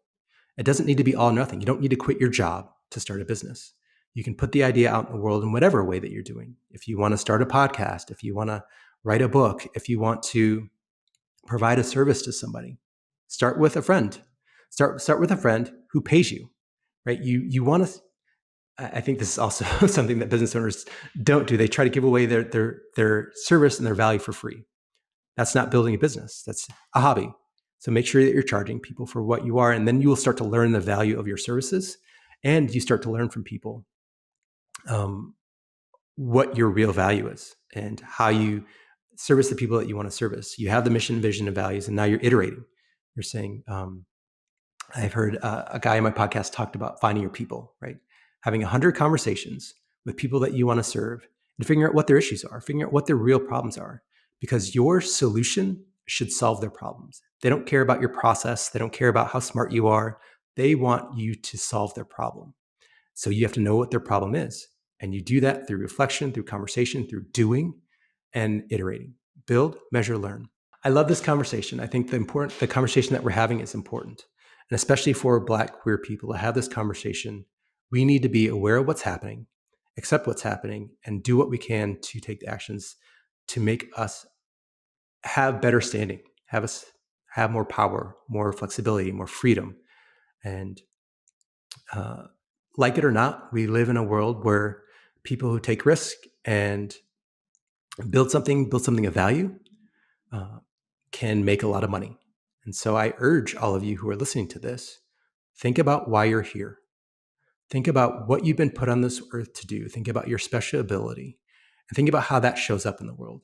It doesn't need to be all or nothing. You don't need to quit your job to start a business. You can put the idea out in the world in whatever way that you're doing. If you want to start a podcast, if you want to write a book, if you want to provide a service to somebody, start with a friend. Start with a friend who pays you, right? You want to. I think this is also something that business owners don't do. They try to give away their service and their value for free. That's not building a business. That's a hobby. So make sure that you're charging people for what you are, and then you will start to learn the value of your services, and you start to learn from people what your real value is and how you service the people that you want to service. You have the mission, vision, and values, and now you're iterating. You're saying, I've heard a guy on my podcast talked about finding your people, right? Having 100 conversations with people that you want to serve and figuring out what their issues are, figuring out what their real problems are, because your solution should solve their problems. They don't care about your process. They don't care about how smart you are. They want you to solve their problem. So you have to know what their problem is. And you do that through reflection, through conversation, through doing and iterating. Build, measure, learn. I love this conversation. I think the conversation that we're having is important. And especially for Black queer people to have this conversation, we need to be aware of what's happening, accept what's happening, and do what we can to take the actions to make us have better standing, have us have more power, more flexibility, more freedom. And like it or not, we live in a world where people who take risk and build something of value can make a lot of money. And so I urge all of you who are listening to this, think about why you're here. Think about what you've been put on this earth to do. Think about your special ability and think about how that shows up in the world.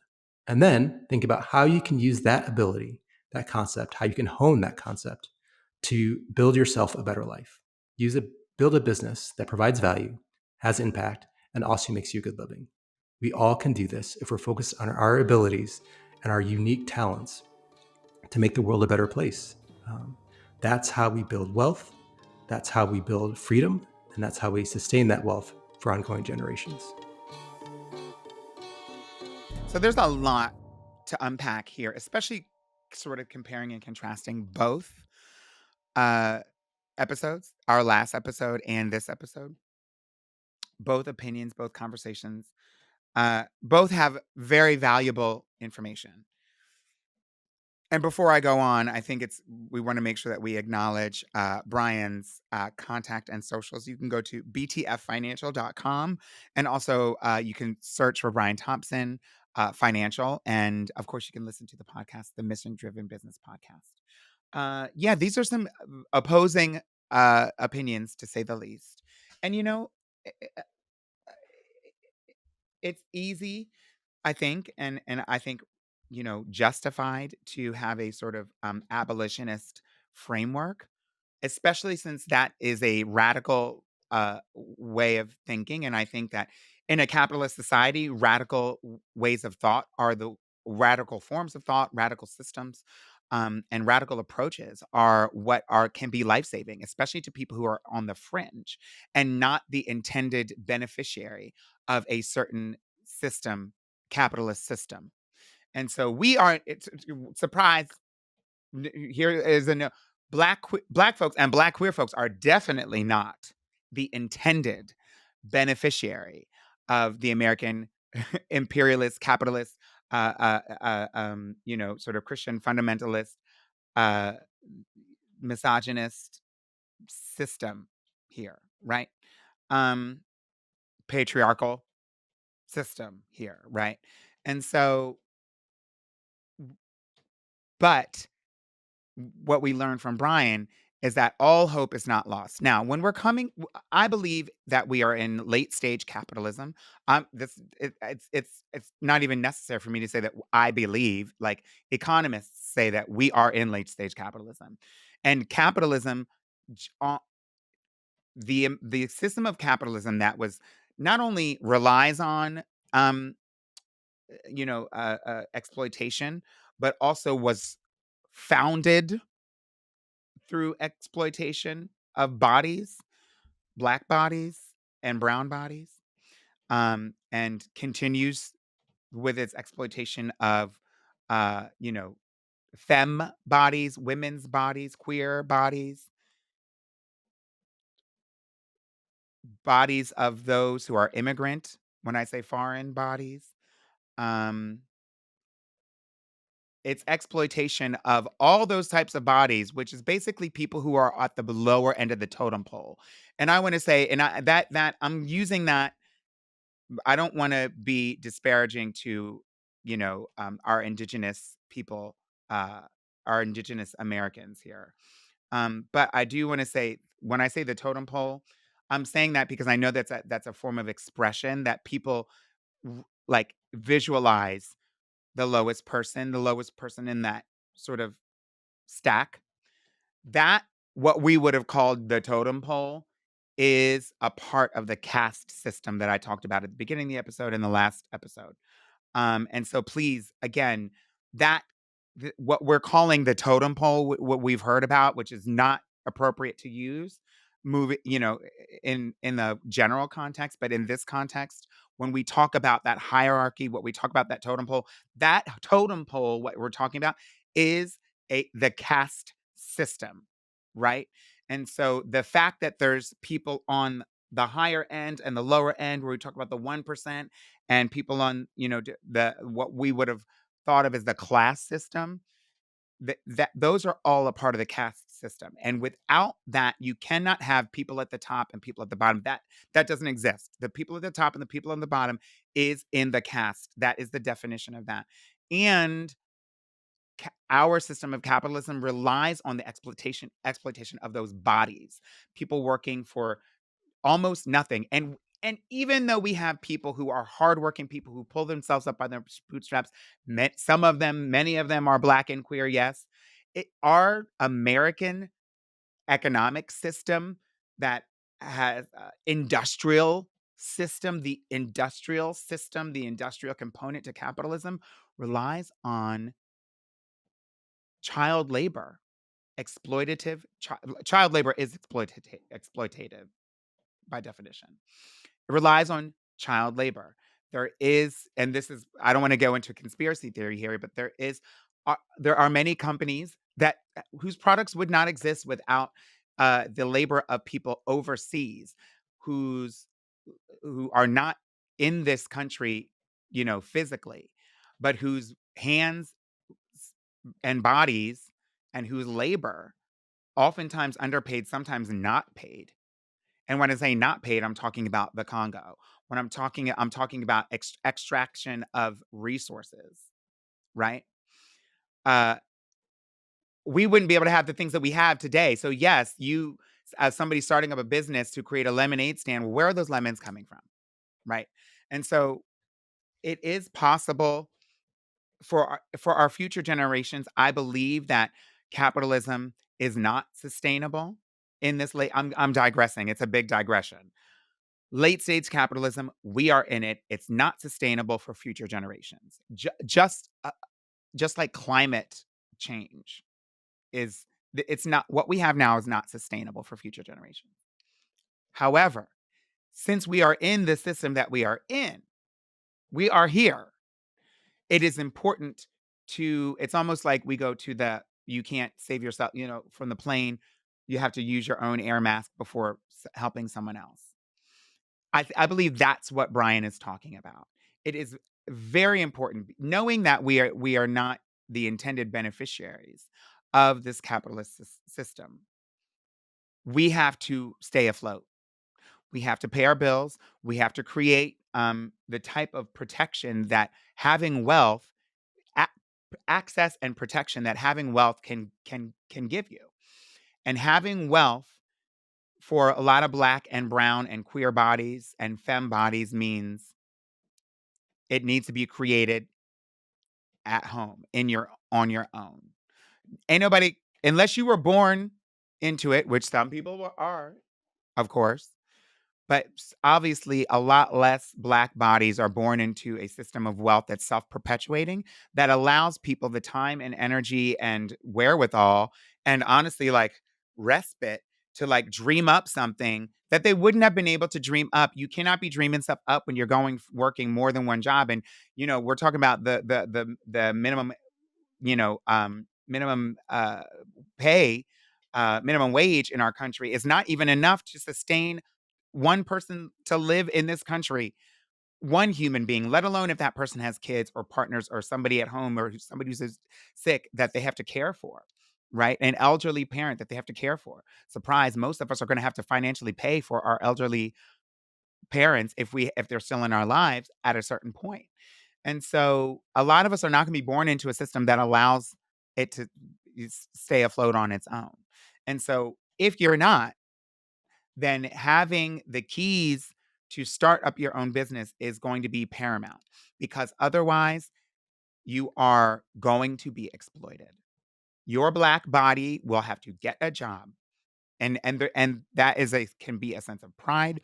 And then think about how you can use that ability, that concept, how you can hone that concept to build yourself a better life. Build a business that provides value, has impact, and also makes you a good living. We all can do this if we're focused on our abilities and our unique talents to make the world a better place. That's how we build wealth. That's how we build freedom. And that's how we sustain that wealth for ongoing generations. So there's a lot to unpack here, especially sort of comparing and contrasting both episodes, our last episode and this episode. Both opinions, both conversations, both have very valuable information. And before I go on, I think we want to make sure that we acknowledge Brian's contact and socials. You can go to btffinancial.com, and also you can search for Brian Thompson Financial. And of course, you can listen to the podcast, the Mission Driven Business Podcast. Yeah, these are some opposing opinions, to say the least. And, it's easy, I think, and I think, justified to have a sort of abolitionist framework, especially since that is a radical way of thinking. And I think that in a capitalist society, radical ways of thought are the radical forms of thought, radical systems. and radical approaches are what are can be life-saving, especially to people who are on the fringe and not the intended beneficiary of a certain system, capitalist system. And so we are surprise. Here is a no. Black folks and black queer folks are definitely not the intended beneficiary of the American imperialist, capitalist, sort of Christian fundamentalist, uh, misogynist system here, right? Um, Patriarchal system here, right? And so, but what we learned from Brian is that all hope is not lost. Now, when we're coming, I believe that we are in late stage capitalism. It's not even necessary for me to say that I believe. Like economists say that we are in late stage capitalism, and capitalism, the system of capitalism that was not only relies on um, exploitation, but also was founded through exploitation of bodies, black bodies and brown bodies, and continues with its exploitation of, uh, you know, femme bodies, women's bodies, queer bodies, bodies of those who are immigrant. When I say foreign bodies, um, it's exploitation of all those types of bodies, which is basically people who are at the lower end of the totem pole. And I want to say, and that I'm using that. I don't want to be disparaging to, our indigenous people, uh, our indigenous Americans here. But I do want to say, when I say the totem pole, I'm saying that because I know that's a form of expression that people like visualize the lowest person in that sort of stack. That what we would have called the totem pole is a part of the caste system that I talked about at the beginning of the episode and the last episode. And so please, again, that what we're calling the totem pole, what we've heard about, which is not appropriate to use, move it, in the general context, but in this context, when we talk about that hierarchy, what we talk about that totem pole, what we're talking about is the caste system, right? And so the fact that there's people on the higher end and the lower end, where we talk about the 1%, and people on, the what we would have thought of as the class system, that those are all a part of the caste system. And without that, you cannot have people at the top and people at the bottom. That doesn't exist. The people at the top and the people on the bottom is in the caste. That is the definition of that. And our system of capitalism relies on the exploitation of those bodies, people working for almost nothing. And even though we have people who are hardworking, people who pull themselves up by their bootstraps, some of them, many of them are black and queer, yes. Our American economic system that has the industrial component to capitalism relies on child labor, child labor is exploitative by definition. It relies on child labor. There is, and this is, I don't want to go into conspiracy theory here, but there are many companies that whose products would not exist without the labor of people overseas, whose who are not in this country, physically, but whose hands and bodies and whose labor, oftentimes underpaid, sometimes not paid. And when I say not paid, I'm talking about the Congo. I'm talking about extraction of resources, right? Uh, we wouldn't be able to have the things that we have today. So yes, you, as somebody starting up a business to create a lemonade stand, where are those lemons coming from, right? And so it is possible for our future generations. I believe that capitalism is not sustainable in this late. I'm digressing. It's a big digression. Late stage capitalism, we are in it. It's not sustainable for future generations. Just like climate change. It's not, what we have now is not sustainable for future generations. However, since we are in the system that we are in, we are here. It is important to, it's almost like we go to the, you can't save yourself, from the plane. You have to use your own air mask before helping someone else. I believe that's what Brian is talking about. It is very important, knowing that we are not the intended beneficiaries of this capitalist system. We have to stay afloat. We have to pay our bills. We have to create the type of protection that having wealth, access and protection that having wealth can give you. And having wealth for a lot of Black and brown and queer bodies and femme bodies means it needs to be created at home on your own. Ain't nobody, unless you were born into it, which some people are, of course. But obviously, a lot less Black bodies are born into a system of wealth that's self-perpetuating, that allows people the time and energy and wherewithal and honestly, like, respite to, like, dream up something that they wouldn't have been able to dream up. You cannot be dreaming stuff up when you're working more than one job. And, we're talking about the minimum, minimum pay, minimum wage in our country is not even enough to sustain one person to live in this country, one human being, let alone if that person has kids or partners or somebody at home or somebody who's sick that they have to care for, right? An elderly parent that they have to care for. Surprise, most of us are going to have to financially pay for our elderly parents if they're still in our lives at a certain point. And so a lot of us are not going to be born into a system that allows it to stay afloat on its own. And so if you're not, then having the keys to start up your own business is going to be paramount, because otherwise you are going to be exploited. Your Black body will have to get a job. And that can be a sense of pride.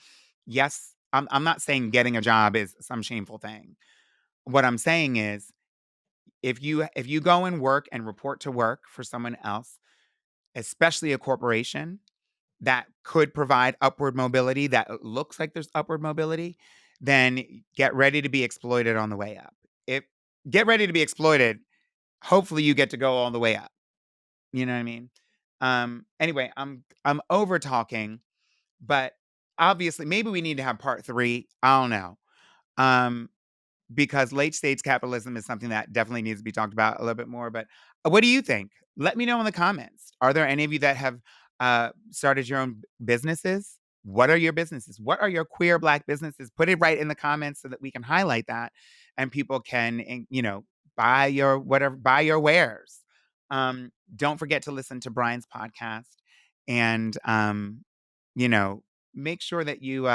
Yes, I'm not saying getting a job is some shameful thing. What I'm saying is, if you go and work and report to work for someone else, especially a corporation that could provide upward mobility, that looks like there's upward mobility, then get ready to be exploited on the way up. Get ready to be exploited. Hopefully you get to go all the way up. You know what I mean? Anyway, I'm over talking, but obviously maybe we need to have part 3. I don't know. Because late stage capitalism is something that definitely needs to be talked about a little bit more. But what do you think? Let me know in the comments. Are there any of you that have started your own businesses? What are your businesses? What are your queer Black businesses? Put it right in the comments so that we can highlight that and people can, buy your wares. Don't forget to listen to Brian's podcast and, make sure that you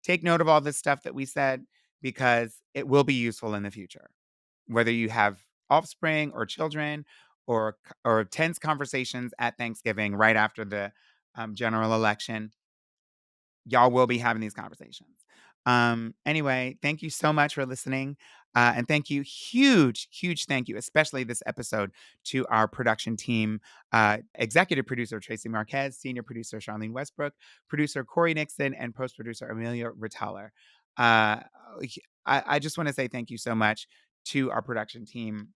take note of all this stuff that we said, because it will be useful in the future. Whether you have offspring or children or tense conversations at Thanksgiving right after the general election, y'all will be having these conversations. Anyway, thank you so much for listening. And thank you, huge thank you, especially this episode, to our production team, executive producer Tracy Marquez, senior producer Charlene Westbrook, producer Corey Nixon, and post-producer Amelia Ritaller. I just want to say thank you so much to our production team.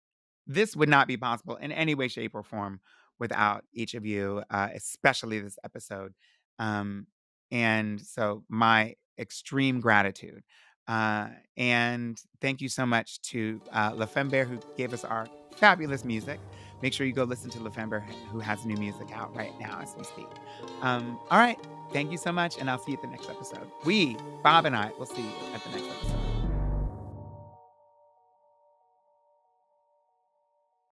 This would not be possible in any way, shape, or form without each of you, especially this episode. And so my extreme gratitude. And thank you so much to La Fembe, who gave us our fabulous music. Make sure you go listen to La Fembe, who has new music out right now as we speak. All right. Thank you so much, and I'll see you at the next episode. Bob and I, will see you at the next episode.